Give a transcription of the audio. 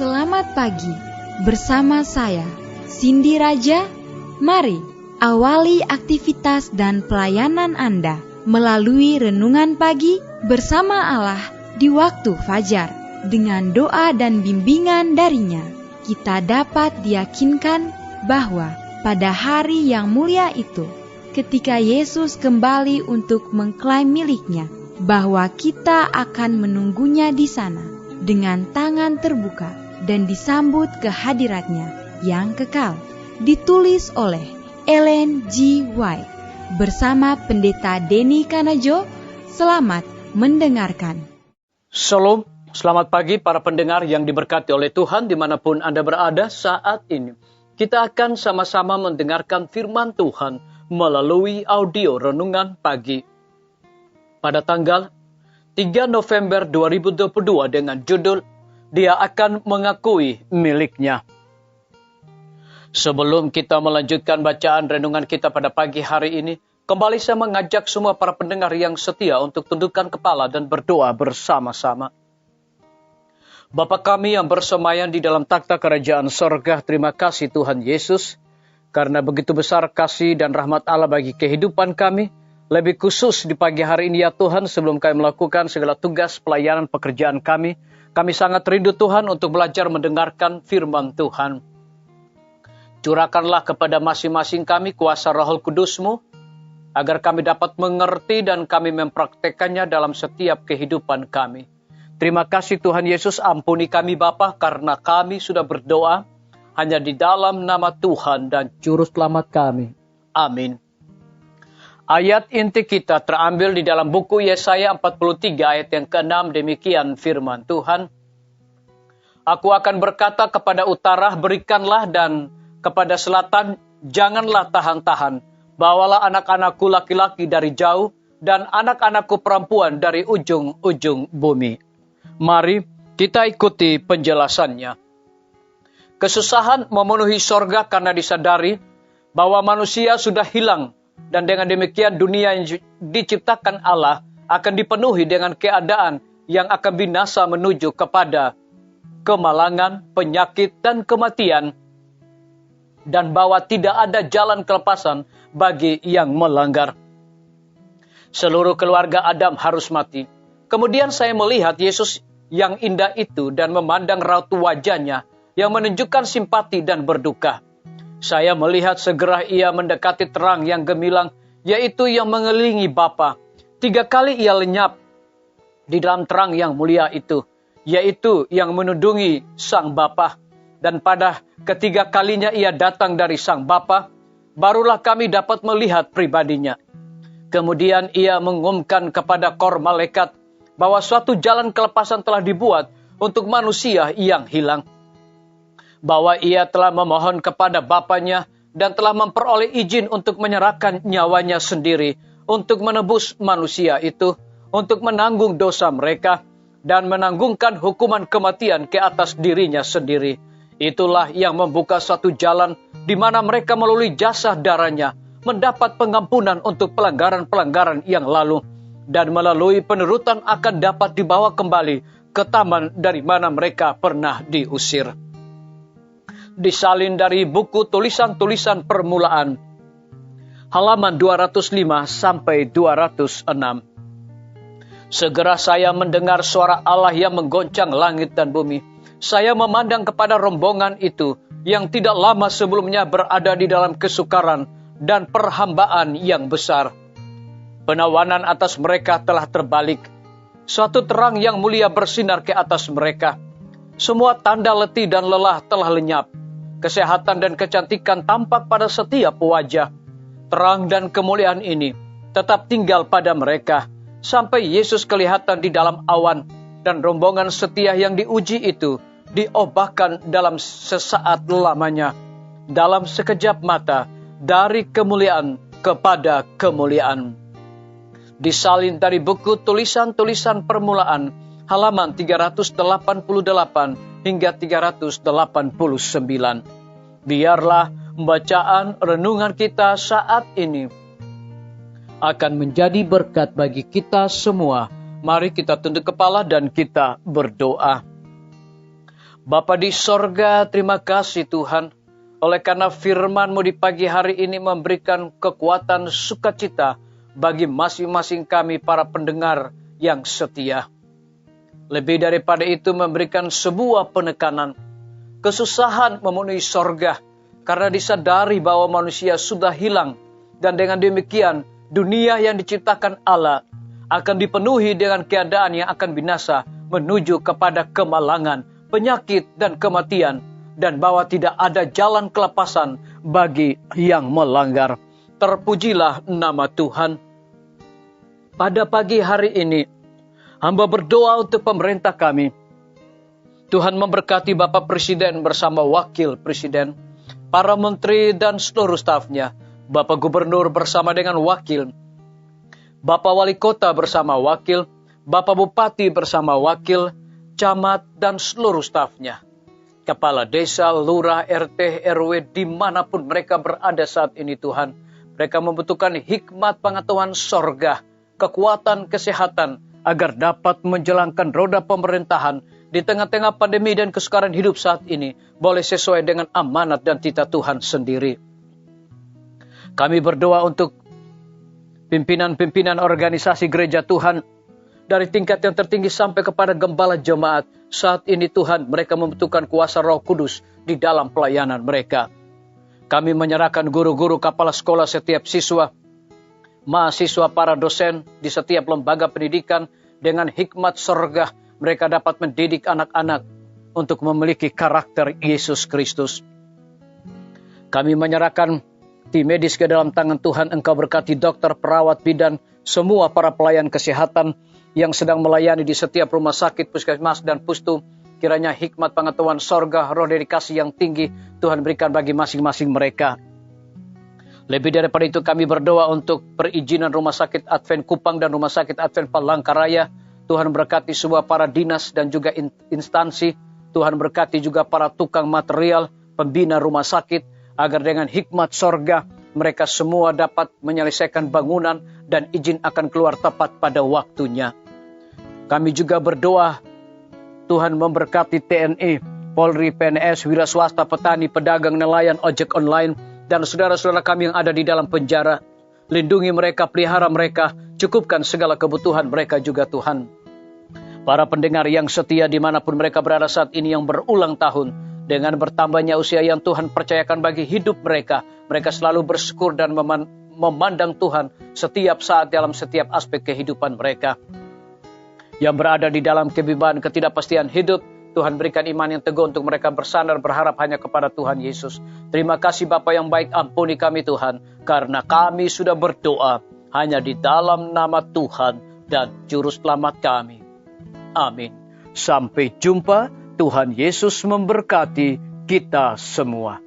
Selamat pagi, bersama saya, Cindy Raja. Mari awali aktivitas dan pelayanan Anda melalui renungan pagi bersama Allah di waktu fajar. Dengan doa dan bimbingan darinya, kita dapat diyakinkan bahwa pada hari yang mulia itu, ketika Yesus kembali untuk mengklaim miliknya, bahwa kita akan menunggunya di sana dengan tangan terbuka dan disambut ke hadiratnya yang kekal. Ditulis oleh Ellen G. White bersama Pendeta Denny Kanajo. Selamat mendengarkan. Shalom, selamat pagi para pendengar yang diberkati oleh Tuhan dimanapun Anda berada saat ini. Kita akan sama-sama mendengarkan firman Tuhan melalui audio renungan pagi. Pada tanggal 3 November 2022 dengan judul Dia akan mengakui miliknya. Sebelum kita melanjutkan bacaan renungan kita pada pagi hari ini, kembali saya mengajak semua para pendengar yang setia untuk tundukkan kepala dan berdoa bersama-sama. Bapa kami yang bersemayam di dalam takhta kerajaan sorga, terima kasih Tuhan Yesus, karena begitu besar kasih dan rahmat Allah bagi kehidupan kami. Lebih khusus di pagi hari ini ya Tuhan, sebelum kami melakukan segala tugas pelayanan pekerjaan kami sangat rindu Tuhan untuk belajar mendengarkan firman Tuhan. Curahkanlah kepada masing-masing kami kuasa Roh Kudus-Mu, agar kami dapat mengerti dan kami mempraktekannya dalam setiap kehidupan kami. Terima kasih Tuhan Yesus, ampuni kami Bapa, karena kami sudah berdoa hanya di dalam nama Tuhan dan Juru Selamat kami. Amin. Ayat inti kita terambil di dalam buku Yesaya 43 ayat yang ke-6, demikian firman Tuhan. Aku akan berkata kepada utara, berikanlah, dan kepada selatan, janganlah tahan-tahan. Bawalah anak-anakku laki-laki dari jauh, dan anak-anakku perempuan dari ujung-ujung bumi. Mari kita ikuti penjelasannya. Kesusahan memenuhi sorga karena disadari bahwa manusia sudah hilang, dan dengan demikian dunia yang diciptakan Allah akan dipenuhi dengan keadaan yang akan binasa menuju kepada kemalangan, penyakit, dan kematian. Dan bahwa tidak ada jalan kelepasan bagi yang melanggar. Seluruh keluarga Adam harus mati. Kemudian saya melihat Yesus yang indah itu dan memandang raut wajahnya yang menunjukkan simpati dan berduka. Saya melihat segera ia mendekati terang yang gemilang, yaitu yang mengelilingi Bapa. 3 kali ia lenyap di dalam terang yang mulia itu, yaitu yang menudungi Sang Bapa. Dan pada ketiga kalinya ia datang dari Sang Bapa, barulah kami dapat melihat pribadinya. Kemudian ia mengumumkan kepada kor malaikat bahwa suatu jalan kelepasan telah dibuat untuk manusia yang hilang. Bahwa ia telah memohon kepada Bapanya dan telah memperoleh izin untuk menyerahkan nyawanya sendiri untuk menebus manusia itu, untuk menanggung dosa mereka dan menanggungkan hukuman kematian ke atas dirinya sendiri. Itulah yang membuka satu jalan di mana mereka melalui jasa darahnya mendapat pengampunan untuk pelanggaran-pelanggaran yang lalu, dan melalui penurutan akan dapat dibawa kembali ke taman dari mana mereka pernah diusir. Disalin dari buku tulisan-tulisan permulaan, halaman 205 sampai 206. Segera saya mendengar suara Allah yang menggoncang langit dan bumi. Saya memandang kepada rombongan itu yang tidak lama sebelumnya berada di dalam kesukaran dan perhambaan yang besar. Penawanan atas mereka telah terbalik. Suatu terang yang mulia bersinar ke atas mereka. Semua tanda letih dan lelah telah lenyap. Kesehatan dan kecantikan tampak pada setiap wajah. Terang dan kemuliaan ini tetap tinggal pada mereka, sampai Yesus kelihatan di dalam awan, dan rombongan setia yang diuji itu diobahkan dalam sesaat lamanya, dalam sekejap mata, dari kemuliaan kepada kemuliaan. Disalin dari buku tulisan-tulisan permulaan, halaman 388 hingga 389. Biarlah bacaan renungan kita saat ini akan menjadi berkat bagi kita semua. Mari kita tunduk kepala dan kita berdoa. Bapa di sorga, terima kasih Tuhan. Oleh karena firman-Mu di pagi hari ini memberikan kekuatan sukacita bagi masing-masing kami para pendengar yang setia. Lebih daripada itu memberikan sebuah penekanan. Kesusahan memenuhi sorga karena disadari bahwa manusia sudah hilang. Dan dengan demikian dunia yang diciptakan Allah akan dipenuhi dengan keadaan yang akan binasa menuju kepada kemalangan, penyakit dan kematian. Dan bahwa tidak ada jalan kelepasan bagi yang melanggar. Terpujilah nama Tuhan. Pada pagi hari ini, hamba berdoa untuk pemerintah kami. Tuhan memberkati Bapak Presiden bersama Wakil Presiden, para menteri dan seluruh stafnya, Bapak Gubernur bersama dengan wakil, Bapak Wali Kota bersama wakil, Bapak Bupati bersama wakil, camat dan seluruh stafnya. Kepala desa, lurah, RT, RW, dimanapun mereka berada saat ini Tuhan. Mereka membutuhkan hikmat pengetahuan sorga, kekuatan kesehatan, agar dapat menjalankan roda pemerintahan di tengah-tengah pandemi dan kesukaran hidup saat ini, boleh sesuai dengan amanat dan titah Tuhan sendiri. Kami berdoa untuk pimpinan-pimpinan organisasi gereja Tuhan, dari tingkat yang tertinggi sampai kepada gembala jemaat. Saat ini Tuhan, mereka membutuhkan kuasa Roh Kudus di dalam pelayanan mereka. Kami menyerahkan guru-guru, kepala sekolah, setiap siswa, mahasiswa, para dosen di setiap lembaga pendidikan dengan hikmat surga. Mereka dapat mendidik anak-anak untuk memiliki karakter Yesus Kristus. Kami menyerahkan tim medis ke dalam tangan Tuhan. Engkau berkati dokter, perawat, bidan, semua para pelayan kesehatan yang sedang melayani di setiap rumah sakit, puskesmas, dan pustu. Kiranya hikmat pengetahuan sorga, roh dedikasi yang tinggi Tuhan berikan bagi masing-masing mereka. Lebih daripada itu kami berdoa untuk perizinan Rumah Sakit Advent Kupang dan Rumah Sakit Advent Palangkaraya. Tuhan berkati semua para dinas dan juga instansi. Tuhan berkati juga para tukang material, pembina rumah sakit, agar dengan hikmat sorga mereka semua dapat menyelesaikan bangunan dan izin akan keluar tepat pada waktunya. Kami juga berdoa Tuhan memberkati TNI, Polri, PNS, wira swasta, petani, pedagang, nelayan, ojek online, dan saudara-saudara kami yang ada di dalam penjara. Lindungi mereka, pelihara mereka, cukupkan segala kebutuhan mereka juga Tuhan. Para pendengar yang setia dimanapun mereka berada saat ini yang berulang tahun, dengan bertambahnya usia yang Tuhan percayakan bagi hidup mereka, mereka selalu bersyukur dan memandang Tuhan setiap saat dalam setiap aspek kehidupan mereka. Yang berada di dalam kebimbangan ketidakpastian hidup, Tuhan berikan iman yang teguh untuk mereka bersandar berharap hanya kepada Tuhan Yesus. Terima kasih Bapa yang baik, ampuni kami Tuhan, karena kami sudah berdoa hanya di dalam nama Tuhan dan Juru Selamat kami. Amin. Sampai jumpa. Tuhan Yesus memberkati kita semua.